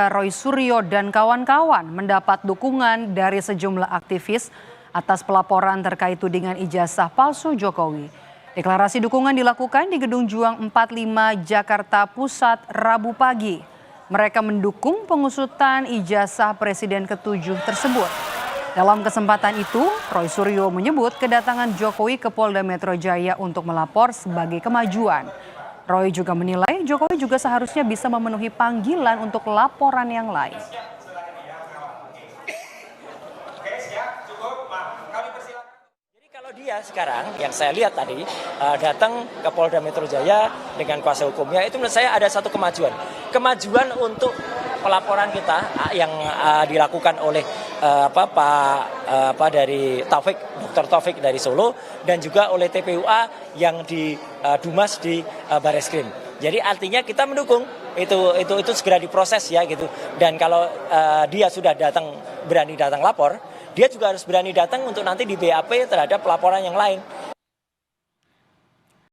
Roy Suryo dan kawan-kawan mendapat dukungan dari sejumlah aktivis atas pelaporan terkait tudingan ijazah palsu Jokowi. Deklarasi dukungan dilakukan di Gedung Juang 45 Jakarta Pusat Rabu pagi. Mereka mendukung pengusutan ijazah Presiden ke-7 tersebut. Dalam kesempatan itu, Roy Suryo menyebut kedatangan Jokowi ke Polda Metro Jaya untuk melapor sebagai kemajuan. Roy juga menilai Jokowi juga seharusnya bisa memenuhi panggilan untuk laporan yang lain. Jadi kalau dia sekarang yang saya lihat tadi datang ke Polda Metro Jaya dengan kuasa hukumnya, itu menurut saya ada satu kemajuan. Kemajuan untuk pelaporan kita yang dilakukan oleh dari Dr. Taufik dari Solo dan juga oleh TPUA yang di Dumas di Bareskrim. Jadi artinya kita mendukung itu segera diproses ya gitu. Dan kalau dia sudah berani datang lapor, dia juga harus berani datang untuk nanti di BAP terhadap pelaporan yang lain.